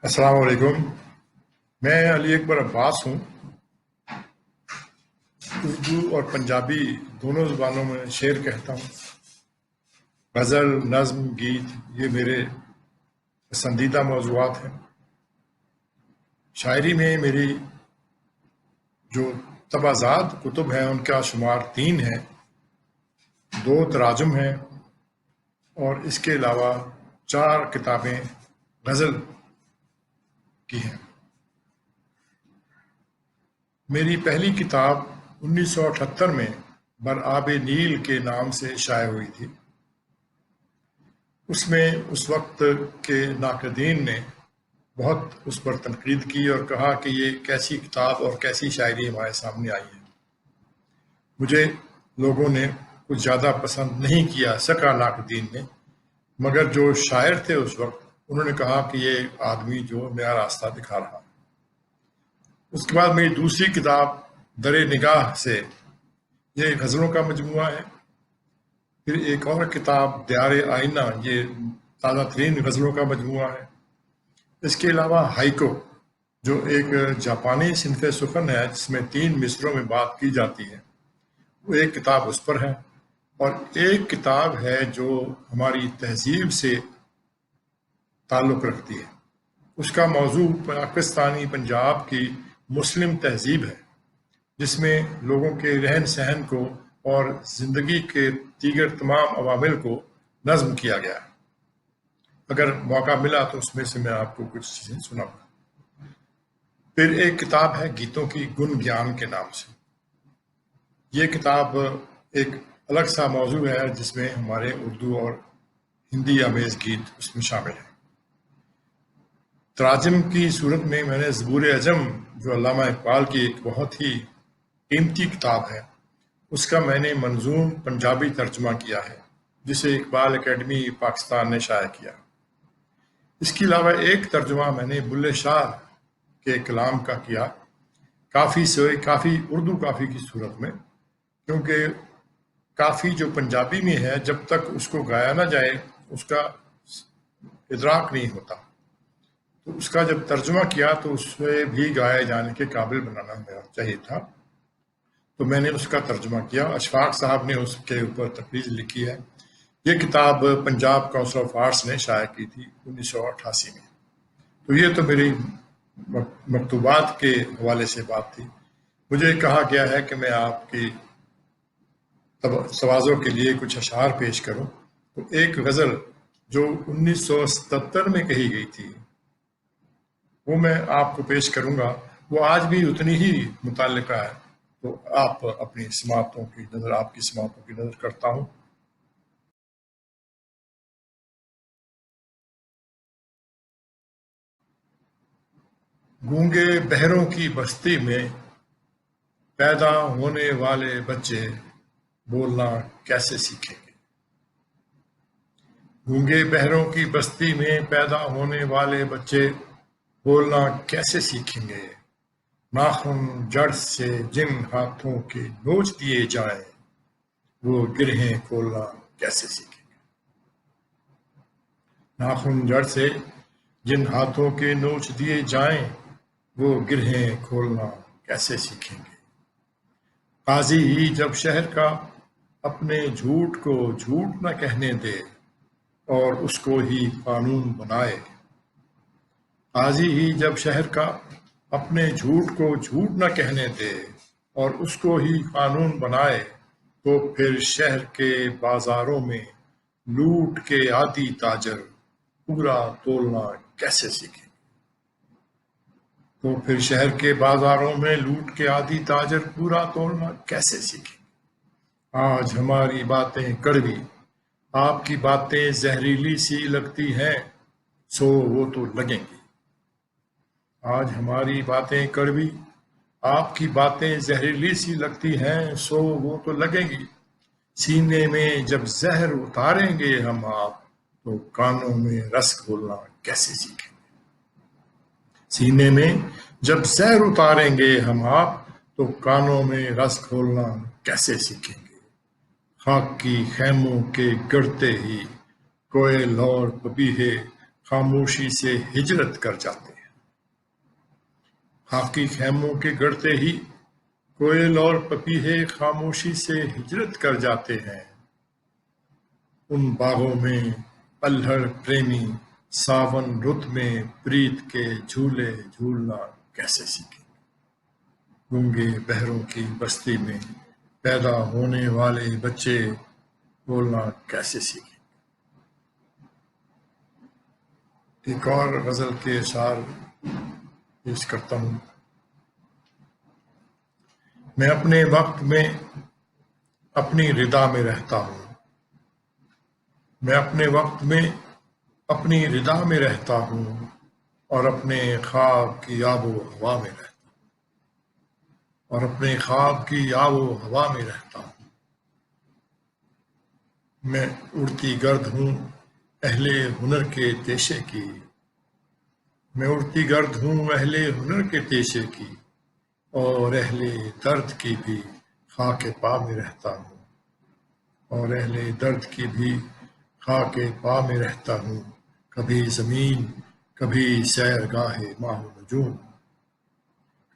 السلام علیکم۔ میں علی اکبر عباس ہوں۔ اردو اور پنجابی دونوں زبانوں میں شعر کہتا ہوں۔ غزل، نظم، گیت یہ میرے پسندیدہ موضوعات ہیں۔ شاعری میں میری جو طبعزاد کتب ہیں ان کا شمار 3 ہے، 2 تراجم ہیں اور اس کے علاوہ 4 کتابیں غزل کی ہیں۔ میری پہلی کتاب 1978 میں برآب نیل کے نام سے شائع ہوئی تھی۔ اس میں اس وقت کے ناقدین نے بہت اس پر تنقید کی اور کہا کہ یہ کیسی کتاب اور کیسی شاعری ہمارے سامنے آئی ہے۔ مجھے لوگوں نے کچھ زیادہ پسند نہیں کیا سکا ناقدین نے، مگر جو شاعر تھے اس وقت انہوں نے کہا کہ یہ آدمی جو نیا راستہ دکھا رہا۔ اس کے بعد میری دوسری کتاب در نگاہ سے، یہ غزلوں کا مجموعہ ہے۔ پھر ایک اور کتاب دیار آئینہ، یہ تازہ ترین غزلوں کا مجموعہ ہے۔ اس کے علاوہ ہائیکو جو ایک جاپانی صنف سخن ہے جس میں 3 مصروں میں بات کی جاتی ہے، وہ ایک کتاب اس پر ہے۔ اور ایک کتاب ہے جو ہماری تہذیب سے تعلق رکھتی ہے۔ اس کا موضوع پاکستانی پنجاب کی مسلم تہذیب ہے، جس میں لوگوں کے رہن سہن کو اور زندگی کے دیگر تمام عوامل کو نظم کیا گیا ہے۔ اگر موقع ملا تو اس میں سے میں آپ کو کچھ چیزیں سناؤں گا۔ پھر ایک کتاب ہے گیتوں کی گن گیان کے نام سے۔ یہ کتاب ایک الگ سا موضوع ہے جس میں ہمارے اردو اور ہندی آمیز گیت اس میں شامل ہیں۔ تراجم کی صورت میں نے زبور اعجم جو علامہ اقبال کی ایک بہت ہی قیمتی کتاب ہے، اس کا میں نے منظوم پنجابی ترجمہ کیا ہے جسے اقبال اکیڈمی پاکستان نے شائع کیا۔ اس کے علاوہ ایک ترجمہ میں نے بلے شاہ کے کلام کا کیا، کافی اردو کافی کی صورت میں، کیونکہ کافی جو پنجابی میں ہے جب تک اس کو گایا نہ جائے اس کا ادراک نہیں ہوتا، تو اس کا جب ترجمہ کیا تو اس سے بھی گائے جانے کے قابل بنانا چاہیے تھا، تو میں نے اس کا ترجمہ کیا۔ اشفاق صاحب نے اس کے اوپر تقریر لکھی ہے۔ یہ کتاب پنجاب کونسل آف آرٹس نے شائع کی تھی 1988 میں۔ تو یہ تو میری مکتوبات کے حوالے سے بات تھی۔ مجھے کہا گیا ہے کہ میں آپ کی توازوں کے لیے کچھ اشعار پیش کروں، تو ایک غزل جو 1977 میں کہی گئی تھی وہ میں آپ کو پیش کروں گا۔ وہ آج بھی اتنی ہی متعلقہ ہے، تو آپ اپنی سماعتوں کی نظر کرتا ہوں۔ گونگے بہروں کی بستی میں پیدا ہونے والے بچے بولنا کیسے سیکھیں گے؟ گونگے بہروں کی بستی میں پیدا ہونے والے بچے بولنا کیسے سیکھیں گے؟ ناخن جڑ سے جن ہاتھوں کے نوچ دیے جائیں وہ گرہیں کھولنا کیسے سیکھیں گے؟ ناخن جڑ سے جن ہاتھوں کے نوچ دیے جائیں وہ گرہیں کھولنا کیسے سیکھیں گے؟ قاضی ہی جب شہر کا اپنے جھوٹ کو جھوٹ نہ کہنے دے اور اس کو ہی قانون بنائے، قاضی ہی جب شہر کا اپنے جھوٹ کو جھوٹ نہ کہنے دے اور اس کو ہی قانون بنائے، تو پھر شہر کے بازاروں میں لوٹ کے عادی تاجر پورا تولنا کیسے سیکھیں؟ تو پھر شہر کے بازاروں میں لوٹ کے عادی تاجر پورا تولنا کیسے سیکھیں؟ آج ہماری باتیں کڑوی، آپ کی باتیں زہریلی سی لگتی ہیں، سو وہ تو لگیں گی۔ آج ہماری باتیں کڑوی، آپ کی باتیں زہریلی سی لگتی ہیں، سو وہ تو لگیں گی۔ سینے میں جب زہر اتاریں گے ہم آپ، تو کانوں میں رس گھولنا کیسے سیکھیں گے؟ سینے میں جب زہر اتاریں گے ہم آپ، تو کانوں میں رس گھولنا کیسے سیکھیں گے؟ خاک کی خیموں کے گڑتے ہی کوئل اور پپیہے خاموشی سے ہجرت کر جاتے ہیں۔ خاکی خیموں کے گڑتے ہی کوئل اور پپیہے خاموشی سے ہجرت کر جاتے ہیں۔ ان باغوں میں پلہڑ پریمی ساون رت میں پریت کے جھولے جھولنا کیسے سیکھیں؟ گونگے بہروں کی بستی میں پیدا ہونے والے بچے بولنا کیسے سیکھیں؟ ایک اور غزل کے اشعار پیش کرتا ہوں۔ میں اپنے وقت میں اپنی ردا میں رہتا ہوں، میں اپنے وقت میں اپنی ردا میں رہتا ہوں، اور اپنے خواب کی آب و ہوا میں رہتا ہوں، اور اپنے خواب کی آب و ہوا میں رہتا ہوں۔ میں اڑتی گرد ہوں اہل ہنر کے تیشے کی، میں اڑتی گرد ہوں اہل ہنر کے تیشے کی، اور اہل درد کی بھی خاک پا میں رہتا ہوں، اور اہل درد کی بھی خاک پا میں رہتا ہوں۔ کبھی زمین کبھی سیر گاہ ماہ و نجوم،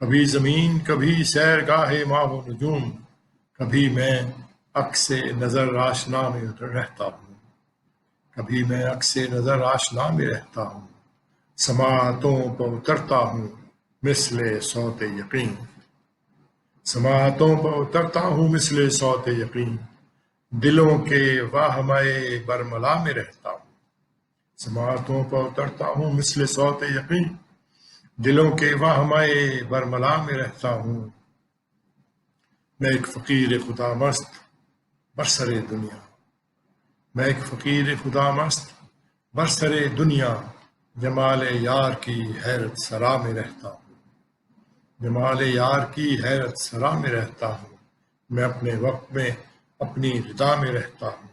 کبھی زمین کبھی سیر گاہ ماہ و نجوم، کبھی میں عکس نظر آشنا میں رہتا ہوں، کبھی میں عکس نظر آشنا میں رہتا ہوں۔ سماعتوں پر اترتا ہوں مثل صوت یقین، سماعتوں پر اترتا ہوں مثل صوت یقین، دلوں کے واہمۂ برملا میں رہتا ہوں۔ سماعتوں پر اترتا ہوں مثل صوت یقین، دلوں کے واہمۂ برملا میں رہتا ہوں۔ میں ایک فقیر خدا مست برسر دنیا، میں ایک فقیر خدا مست برسر دنیا، جمال یار کی حیرت سرا میں رہتا ہوں، جمال یار کی حیرت سرا میں رہتا ہوں۔ میں اپنے وقت میں اپنی ردا میں رہتا ہوں،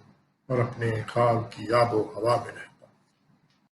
اور اپنے خواب کی آب و ہوا میں رہتا ہوں۔